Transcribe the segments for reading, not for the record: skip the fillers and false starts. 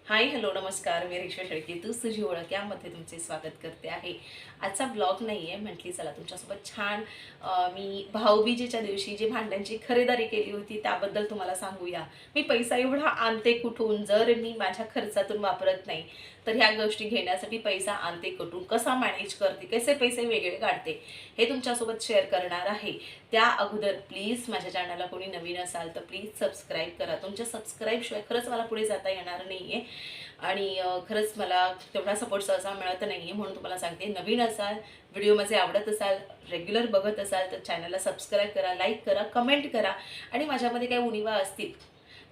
Hi hello नमस्कार, मी रिक्षा शेळके, तू तुझी ओळख यामध्ये तुमचे स्वागत करते आहे. आजचा ब्लॉग नाही आहे, म्हटली चला तुमच्यासोबत छान मी भाऊबीजेच्या दिवशी जी भांड्यांची खरेदी केली होती त्याबद्दल तुम्हाला सांगूया. मी पैसा एवढा आणते कुठून, जर मी माझ्या खर्चातून वापरत नाही तर ह्या गोष्टी घेण्यासाठी पैसा आणते कुठून, कसा मॅनेज करते, कसे पैसे वेगळे काढते, हे तुमच्यासोबत शेअर करणार आहे. त्या अगोदर प्लीज माझ्या चॅनलला कोणी नवीन असाल तर प्लीज सबस्क्राईब करा. तुमच्या सबस्क्राईबशिवाय खरंच मला पुढे जाता येणार नाही आहे आणि खरंच मला तेवढा सपोर्ट सहसा मिळत नाही आहे. म्हणून तुम्हाला सांगते, नवीन असाल, व्हिडिओ माझे आवडत असाल, रेग्युलर बघत असाल तर चॅनलला सबस्क्राईब करा, लाईक करा, कमेंट करा. आणि माझ्यामध्ये काही उणिवा असतील,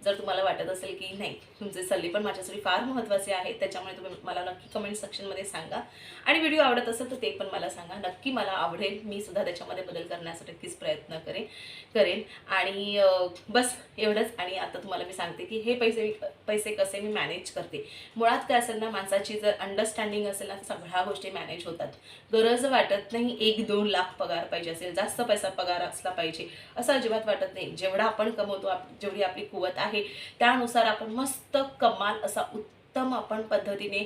जर तुम्हाला वाटत असेल की नाही तुमचे सल्ले पण माझ्यासाठी फार महत्त्वाचे आहेत, त्याच्यामुळे तुम्ही मला नक्की कमेंट सेक्शनमध्ये सांगा. आणि व्हिडिओ आवडत असेल तर ते पण मला सांगा, नक्की मला आवडेल. मी सुद्धा त्याच्यामध्ये बदल करण्यासाठी नक्कीच प्रयत्न करेन. आणि बस एवढंच. आणि आता तुम्हाला मी सांगते की हे पैसे कसे मी मॅनेज करते. मुळात काय असेल ना, माणसाची जर अंडरस्टँडिंग असेल ना तर सगळ्या गोष्टी मॅनेज होतात. गरज वाटत नाही 1-2 लाख पगार पाहिजे असेल, जास्त पैसा पगार असला पाहिजे असं अजिबात वाटत नाही. जेवढा आपण कमवतो, जेवढी आपली कुवत आहे त्यानुसार आपण मस्त कमाल असा उत्तम आपण पद्धतीने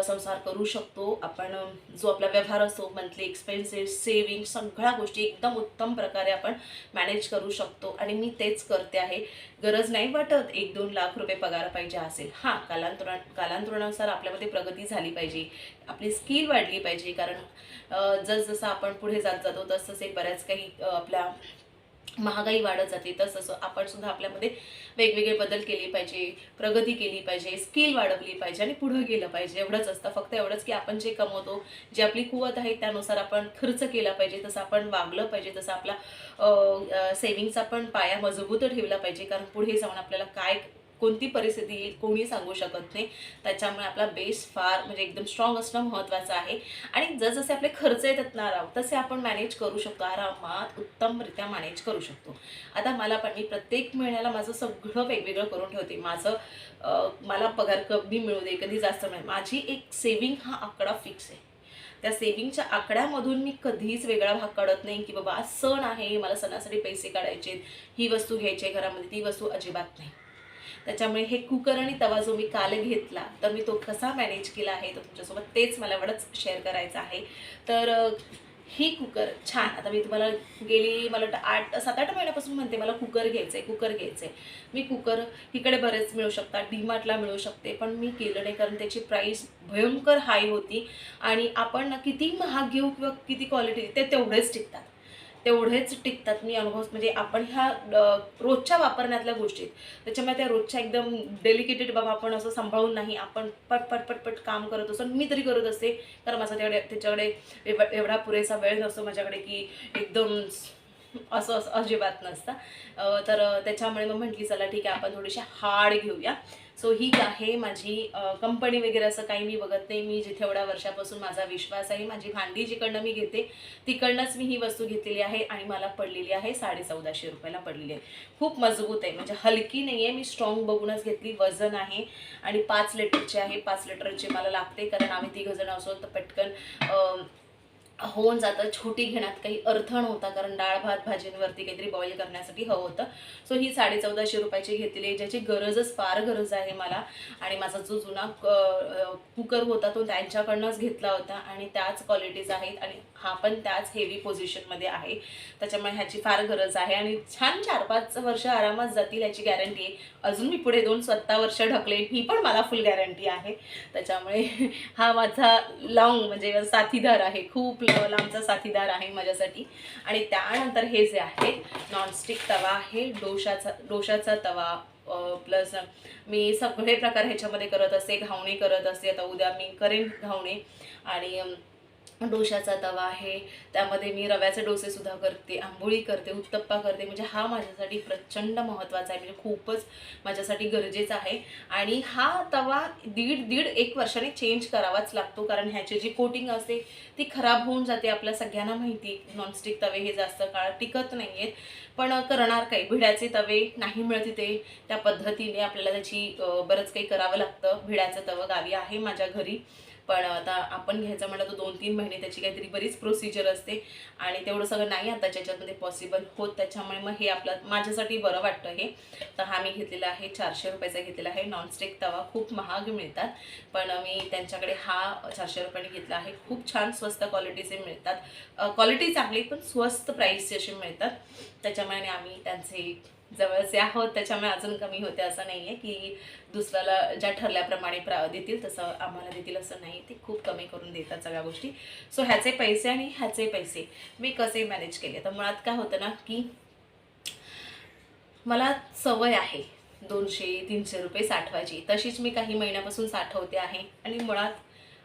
संसार करू शकतो. आपण जो आपला व्यवहार असतो, मंथली एक्सपेन्सेस, सेविंग, सगळ्या गोष्टी एकदम उत्तम प्रकारे आपण मॅनेज करू शकतो. आणि मी तेच करते आहे. गरज नाही वाटत 1-2 लाख रुपये पगार पाहिजे असेल. हां, कालांतरानुसार आपल्यामध्ये प्रगती झाली पाहिजे, आपली स्किल वाढली पाहिजे. कारण जसजसं आपण पुढे जातो तसतसे बऱ्याच काही आपल्या महागाई वाढत जाते, तसं आपण सुद्धा आपल्यामध्ये वेगवेगळे बदल केले पाहिजे, प्रगती केली पाहिजे, स्किल वाढवली पाहिजे आणि पुढे गेलं पाहिजे. एवढंच असतं. फक्त एवढंच की आपण जे कमवतो, जी आपली कुवत आहे त्यानुसार आपण खर्च केला पाहिजे, तसं आपण वागलं पाहिजे, तसं आपला सेव्हिंगचा पण पाया मजबूत ठेवला पाहिजे. कारण पुढे जाऊन आपल्याला काय कोणती परिस्थिती येईल कोणी सांगू शकत नाही. त्याच्यामुळे आपला बेस फार म्हणजे एकदम स्ट्रॉंग असणं महत्त्वाचं आहे. आणि जसजसे आपले खर्च येतात ना राव, तसे आपण मॅनेज करू शकतो, आरामात उत्तमरित्या मॅनेज करू शकतो. आता मला पण, मी प्रत्येक महिन्याला माझं सगळं वेगवेगळं करून ठेवते. मला पगार कमी मिळू दे, कधी जास्त मिळेल, माझी एक सेव्हिंग हा आकडा फिक्स आहे. त्या सेव्हिंगच्या आकड्यामधून मी कधीच वेगळा भाग काढत नाही की बाबा आज सण आहे, मला सणासाठी पैसे काढायचे, ही वस्तू घ्यायची आहे घरामध्ये, ती वस्तू अजिबात नाही. त्याच्यामुळे हे कुकर आणि तवा जो मी काल घेतला तर मी तो कसा मॅनेज केला आहे तर तुमच्यासोबत तेच मला एवढंच शेअर करायचं आहे. तर ही कुकर छान, आता मी तुम्हाला गेली मला वाटतं 7-8 महिन्यापासून म्हणते मला कुकर घ्यायचं आहे. मी कुकर इकडे बरेच मिळू शकतात, डीमार्टला मिळू शकते, पण मी केलं नाही कारण त्याची प्राईस भयंकर हाय होती. आणि आपण किती महाग घेऊ किंवा किती क्वालिटी ते तेवढेच टिकतात. मी अनुभव म्हणजे आपण ह्या रोजच्या वापरण्यातल्या गोष्टी, त्याच्यामुळे त्या रोजच्या एकदम डेलिकेटेड बाबा आपण असं सांभाळून नाही, आपण पट काम करत असतो. मी तरी करत असते, कारण माझा त्याच्याकडे एवढा पुरेसा वेळ नसतो माझ्याकडे की एकदम असं अजिबात नसतं. तर त्याच्यामुळे मग म्हटली चला ठीक आहे, आपण थोडीशी हार्ड घेऊया. सो ही आहे माझी कंपनी वगैरे असं काही मी बघत नाही. मी जिथे एवढ्या वर्षापासून माझा विश्वास आहे, माझी भांडी जिकडनं मी घेते तिकडनंच मी ही वस्तू घेतलेली आहे आणि मला पडलेली आहे 1450 रुपयाला पडलेली आहे. खूप मजबूत आहे, म्हणजे हलकी नाही आहे. मी स्ट्रॉंग बघूनच घेतली, वजन आहे आणि 5 लिटरची आहे. 5 लिटरची मला लागते कारण आम्ही 3 जण असो तर पटकन होऊन जातं. छोटी घेण्यात काही अर्थ नव्हता कारण डाळ भात भाजींवरती काहीतरी बॉईल करण्यासाठी हवं होतं. सो ही 1450 रुपयाची घेतलेली आहे, ज्याची फार गरज आहे मला. आणि माझा जो जुना कुकर होता तो त्यांच्याकडनंच घेतला होता आणि त्याच क्वालिटीज आहेत आणि हा पण त्याच हेवी पोझिशनमध्ये आहे. त्याच्यामुळे ह्याची फार गरज आहे आणि छान 4-5 वर्ष आरामात जातील याची गॅरंटी आहे. अजून मी पुढे 2 स्वतः वर्ष ढकलेन ही पण मला फुल गॅरंटी आहे. त्याच्यामुळे हा माझा लॉंग म्हणजे साथीदार आहे, खूप लांबचा साथीदार आहे माझ्यासाठी. आणि त्यानंतर हे जे आहे नॉनस्टिक तवा आहे, डोशाचा तवा, प्लस मी सगळे प्रकार ह्याच्यामध्ये करत असते. घावणे करत असते, आता उद्या मी करेन घावणे. आणि डोशाचा तवा आहे, त्यामध्ये मी रव्याचे डोसे सुद्धा करते, आंबोळी करते, उत्तप्पा करते. म्हणजे हा माझ्यासाठी प्रचंड महत्त्वाचा आहे, म्हणजे खूपच माझ्यासाठी गरजेचा आहे. आणि हा तवा दीड एक वर्षाने चेंज करावाच लागतो कारण ह्याची जी कोटिंग असते ती खराब होऊन जाते. आपल्या सगळ्यांना माहिती, नॉनस्टिक तवे हे जास्त काळ टिकत नाही आहेत. पण करणार काय, भिड्याचे तवे नाही मिळत ते, त्या पद्धतीने आपल्याला त्याची बरंच काही करावं लागतं. भिड्याचं तवं गावी आहे माझ्या घरी, पण आता आपण घ्यायचं म्हटलं तर 2-3 महिने त्याची काहीतरी बरीच प्रोसिजर असते आणि तेवढं सगळं नाही आता त्याच्यामध्ये पॉसिबल होत. त्याच्यामुळे मग हे आपलं माझ्यासाठी बरं वाटतं हे. तर हा मी घेतलेला आहे 400 रुपयाचा घेतलेला आहे. नॉनस्टिक तवा खूप महाग मिळतात, पण मी त्यांच्याकडे हा 400 रुपयाने घेतला आहे. खूप छान स्वस्त क्वालिटीचे मिळतात, क्वालिटी चांगली पण स्वस्त प्राईसचे असे मिळतात. त्याच्यामुळे आम्ही त्यांचे जवळचे आहोत, त्याच्यामुळे अजून कमी होते असं नाही आहे की दुसऱ्याला ज्या ठरल्याप्रमाणे देतील तसं आम्हाला देतील असं नाही. ते खूप कमी करून देतात सगळ्या गोष्टी. सो ह्याचे पैसे आणि ह्याचे पैसे मी कसे मॅनेज केले. तर मुळात काय होतं ना की मला सवय आहे 200-300 रुपये साठवायची, तशीच मी काही महिन्यापासून साठवते आहे. आणि मुळात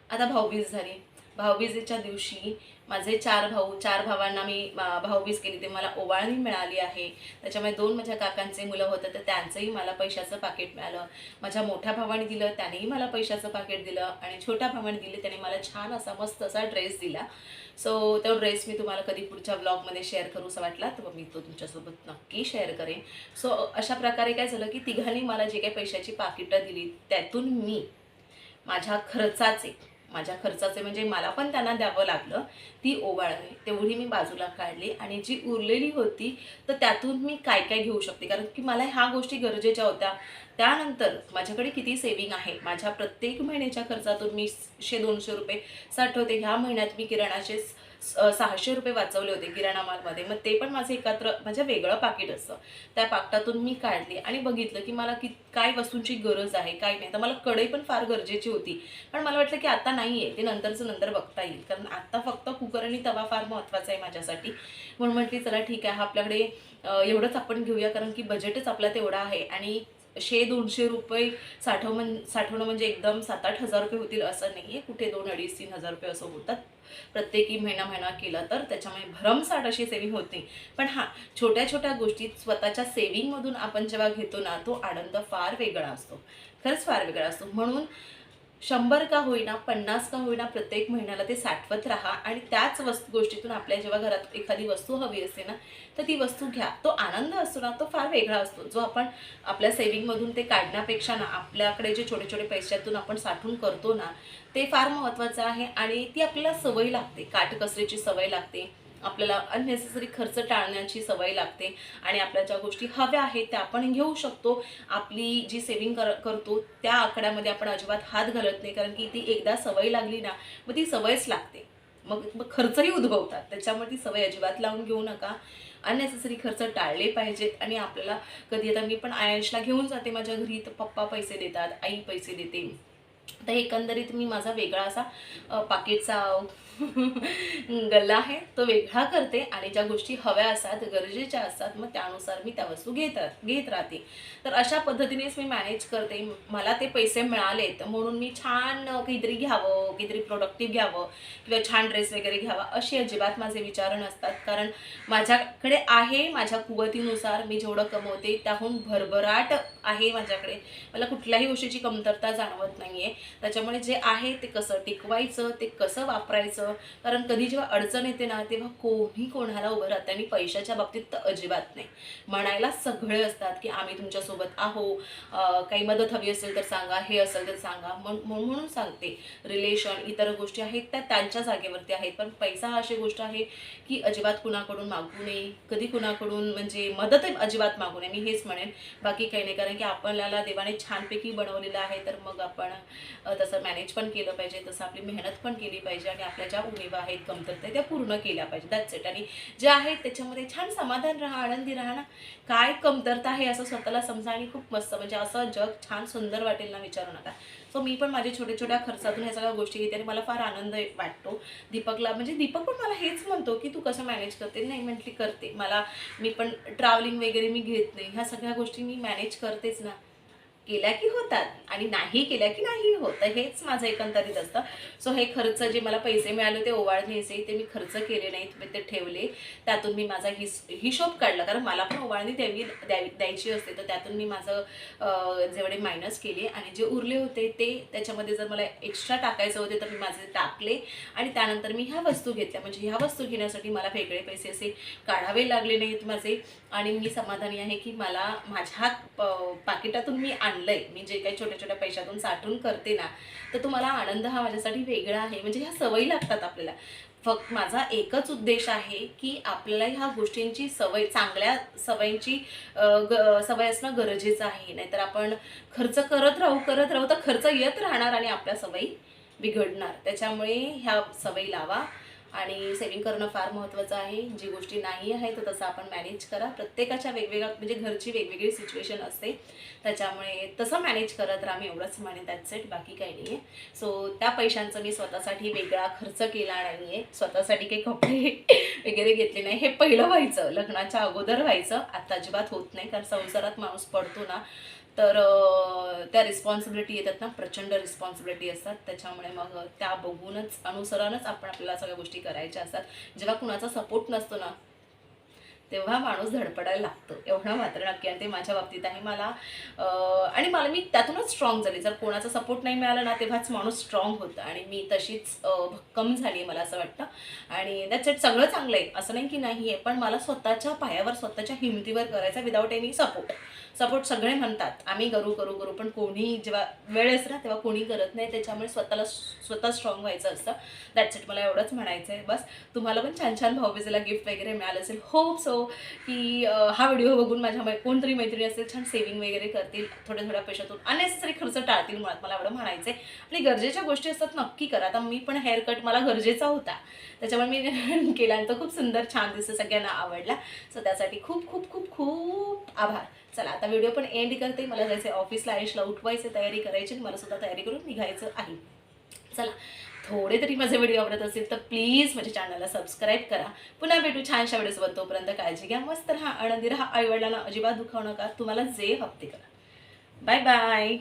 आता भाऊबीज झाली. भाऊबीजेच्या दिवशी माझे 4 भाऊ, 4 भावांना मी भाऊबीज केली ते मला ओवाळणी मिळाली आहे. त्याच्यामुळे 2 माझ्या काकांचे मुलं होतं तर त्यांचंही मला पैशाचं पाकीट मिळालं. माझ्या मोठ्या भावाने दिलं, त्यानेही मला पैशाचं पाकीट दिलं आणि छोट्या भावाने दिले, त्याने मला छान असा मस्त असा ड्रेस दिला. सो तो ड्रेस मी तुम्हाला कधी पुढच्या व्लॉगमध्ये शेअर करूसा वाटला तर मी तो तुमच्यासोबत नक्की शेअर करेन. सो अशा प्रकारे काय झालं की तिघांनी मला जे काही पैशाची पाकिटं दिली त्यातून मी माझ्या खर्चाचे म्हणजे मला पण त्यांना द्यावं लागलं ती ओवाळणी तेवढी मी बाजूला काढली आणि जी उरलेली होती तर त्यातून मी काय काय घेऊ शकते, कारण की मला ह्या गोष्टी गरजेच्या होत्या. त्यानंतर माझ्याकडे किती सेविंग आहे, माझ्या प्रत्येक महिन्याच्या खर्चातून मी 100-200 रुपये साठवते. ह्या महिन्यात मी किराणाचे 600 रुपये वाचवले होते किराणा मालमध्ये. मग ते पण माझं एकत्र म्हणजे वेगळं पाकिट असतं, त्या पाकिटातून मी काढले आणि बघितलं की मला काय वस्तूंची गरज आहे काय नाही. तर मला कढई पण फार गरजेची होती, पण मला वाटलं की आता नाही आहे, ते नंतरचं नंतर बघता येईल, कारण आता फक्त कुकर आणि तवा फार महत्त्वाचा आहे माझ्यासाठी. म्हणून म्हटली चला ठीक आहे आपल्याकडे एवढंच आपण घेऊया, कारण की बजेटच आपला तेवढा आहे. आणि 100-200 रुपये साठवणं म्हणजे एकदम 7-8 हजार रुपये होतील असं नाही आहे, कुठे 2-2.5-3 हजार रुपये असं होतात प्रत्येकी महिना केला तर. त्याच्यामुळे भरमसाठ अशी सेविंग होते. पण हां, छोट्या छोट्या गोष्टीत स्वतःच्या सेविंगमधून आपण जेव्हा घेतो ना तो आनंद फार वेगळा असतो, खरंच फार वेगळा असतो. म्हणून 100 का होईना 50 का होईना प्रत्येक महिन्याला ते साठवत राहा आणि त्याच गोष्टीतून आपल्या जेव्हा घरात एखादी वस्तू हवी असते ना तर ती वस्तू घ्या. तो आनंद असतो ना तो फार वेगळा असतो, जो आपण आपल्या सेविंगमधून ते काढण्यापेक्षा ना आपल्याकडे जे छोटे छोटे पैशातून आपण साठवून करतो ना ते फार महत्त्वाचं आहे. आणि ती आपल्याला सवय लागते, काटकसरीची सवय लागते, आपल्याला अननेसेसरी खर्च टाळण्याची सवय लागते आणि आपल्या ज्या गोष्टी हव्या आहेत त्या आपण घेऊ शकतो. आपली जी सेविंग करतो त्या आकड्यामध्ये आपण अजिबात हात घालत नाही, कारण की ती एकदा सवय लागली ना मग ती सवयच लागते, मग खर्चही उद्भवतात. त्याच्यामुळे ती सवय अजिबात लावून घेऊ नका. अननेसेसरी खर्च टाळले पाहिजेत. आणि आपल्याला कधी आता मी पण आयशला घेऊन जाते माझ्या घरी तर पप्पा पैसे देतात, आई पैसे देते, तर एकंदरीत मी माझा वेगळा असा पाकिटचा गल्ला आहे तो वेगळा करते आणि ज्या गोष्टी हव्या असतात गरजेच्या असतात मग त्यानुसार मी त्या वस्तू घेत राहते. तर अशा पद्धतीनेच मी मॅनेज करते. मला ते पैसे मिळालेत म्हणून मी छान काहीतरी घ्यावं, काहीतरी प्रोडक्टिव्ह घ्यावं किंवा छान ड्रेस वगैरे घ्यावा अशी अजिबात माझे विचार नसतात, कारण माझ्याकडे आहे माझ्या कुवतीनुसार मी जेवढं कमवते त्याहून भरभराट आहे माझ्याकडे, मला कुठल्याही गोष्टीची कमतरता जाणवत नाही आहे. त्याच्यामुळे जे आहे ते कसं टिकवायचं, ते कसं वापरायचं, कारण कधी जेव्हा अडचण येते ना तेव्हा कोणी कोणाला उभं राहतं आणि पैशाच्या बाबतीत तर अजिबात नाही. म्हणायला सगळे असतात की आम्ही तुमच्यासोबत आहो, काही मदत हवी असेल तर सांगा, हे असेल तर सांगा, म्हणून सांगते. रिलेशन इतर गोष्टी आहेत त्या त्यांच्या जागेवरती आहेत, पण पैसा हा अशी गोष्ट आहे की अजिबात कुणाकडून मागू नये, कधी कुणाकडून म्हणजे मदत अजिबात मागू नये, मी हेच म्हणेन. बाकी काही नाही, कारण की आपल्याला देवाने छानपैकी बनवलेलं आहे तर मग आपण तसं मॅनेज पण केलं पाहिजे, तसं आपली मेहनत पण केली पाहिजे आणि आपल्या ज्या उणिवा आहेत कमतरता त्या पूर्ण केल्या पाहिजे. That's it. आणि जे आहेत त्याच्यामध्ये छान समाधान राहा, आनंदी राहा ना. काय कमतरता आहे असं स्वतःला समजा आणि खूप मस्त म्हणजे असं जग छान सुंदर वाटेल ना विचारू नका. सो मी पण माझ्या छोट्या छोट्या खर्चातून ह्या सगळ्या गोष्टी घेते आणि मला फार आनंद वाटतो. दीपकला म्हणजे दीपक पण मला हेच म्हणतो की तू कसं मॅनेज करते. नाही म्हटली करते, मी पण ट्रॅव्हलिंग वगैरे मी घेत नाही, ह्या सगळ्या गोष्टी मी मॅनेज करतेच ना. केल्या की होतात आणि नाही केल्या की नाही होत, हेच माझं एकंदरीत असतं. सो हे खर्च जे मला पैसे मिळाले ते ओवाळणीचे ते मी खर्च केले नाहीत, मी ते ठेवले. त्यातून मी माझा हिशोब काढला, कारण मला पण ओवाळणी द्यायची असते, तर त्यातून मी माझं जेवढे मायनस केले आणि जे उरले होते ते त्याच्यामध्ये जर मला एक्स्ट्रा टाकायचे होते तर मी माझे टाकले आणि त्यानंतर मी ह्या वस्तू घेतल्या. म्हणजे ह्या वस्तू घेण्यासाठी मला वेगळे पैसे असे काढावे लागले नाहीत माझे. आणि मी समाधानी आहे की मला माझ्या पाकिटातून मी आणलंय, मी जे काही छोट्या छोट्या छोट्या पैशातून साठवून करते ना, तर तुम्हाला आनंद हा माझ्यासाठी वेगळा आहे. म्हणजे ह्या सवयी लागतात आपल्याला. फक्त माझा एकच उद्देश आहे की आपल्याला ह्या गोष्टींची सवय, चांगल्या सवयींची सवय असणं गरजेचं आहे. नाहीतर आपण खर्च करत राहू तर खर्च येत राहणार आणि आपल्या सवयी बिघडणार. त्याच्यामुळे ह्या सवयी लावा आणि सेव्हिंग करणं फार महत्त्वाचं आहे. जी गोष्टी नाही आहे तर तसं आपण मॅनेज करा. प्रत्येकाच्या वेगवेगळ्या म्हणजे घरची वेगवेगळी सिच्युएशन असते, त्याच्यामुळे तसं मॅनेज करत राहा. मी एवढंच म्हणेन, दॅट्स इट, बाकी काही नाही आहे. सो त्या पैशांचं मी स्वतःसाठी वेगळा खर्च केला नाही आहे. स्वतःसाठी काही कपडे वगैरे घेतले नाही. हे पहिलं व्हायचं, लग्नाच्या अगोदर व्हायचं. आता अजिबात होत नाही, कारण संसारात माणूस पडतो ना, तर त्या रिस्पॉन्सिबिलिटी येतात ना, प्रचंड रिस्पॉन्सिबिलिटी असतात. त्याच्यामुळे मग त्या बघूनच, अनुसरूनच आपण आपल्याला सगळ्या गोष्टी करायच्या असतात. जेव्हा कुणाचा सपोर्ट नसतो ना, तेव्हा माणूस धडपडायला लागतो, एवढं मात्र नक्की. आणि ते माझ्या बाबतीत आहे. आणि मला मी त्यातूनच स्ट्रॉंग झाली. जर कोणाचा सपोर्ट नाही मिळाला ना, तेव्हाच माणूस स्ट्रॉंग होतं. आणि मी तशीच भक्कम झाली आहे, मला असं वाटतं. आणि दॅट्स इट. सगळं चांगलं आहे, असं नाही की नाही आहे, पण मला स्वतःच्या पायावर, स्वतःच्या हिमतीवर करायचं, विदाऊट एनी सपोर्ट. सगळे म्हणतात आम्ही करू करू करू, पण कोणी जेव्हा वेळ असते ना, तेव्हा कोणी करत नाही. त्याच्यामुळे स्वतः स्ट्रॉंग व्हायचं असतं. That's it. मला एवढंच म्हणायचं आहे बस. तुम्हाला पण छान छान भाऊबीजेला गिफ्ट वगैरे मिळालं असेल. होप सो की हा व्हिडिओ बघून माझ्या कोणतरी मैत्रिणी असेल, छान सेव्हिंग वगैरे करतील, थोड्या पैशातून अननेसेसरी खर्च टाळतील. मुळात मला एवढं म्हणायचं आहे. आणि गरजेच्या गोष्टी असतात नक्की करा. आता मी पण हेअर कट मला गरजेचा होता, त्याच्यामुळे मी केला आणि तो खूप सुंदर छान दिसतो, सगळ्यांना आवडला. सो त्यासाठी खूप खूप खूप खूप आभार. चला आता व्हिडिओ पण एंड करते. मला जायचं ऑफिसला, आयुषला उठवायचं, तयारी करायची, मला सुद्धा तयारी करून निघायचं आहे. चला, थोडे तरी माझे व्हिडिओ आवडत असेल तर प्लीज माझ्या चॅनलला सबस्क्राईब करा. पुन्हा भेटू छानशा व्हिडिओसोबत. तोपर्यंत काळजी घ्या, मस्त राहा, आनंदी राहा, आईवडिलांना अजिबात दुखावू नका, तुम्हाला जे हवं ते करा. Bye bye.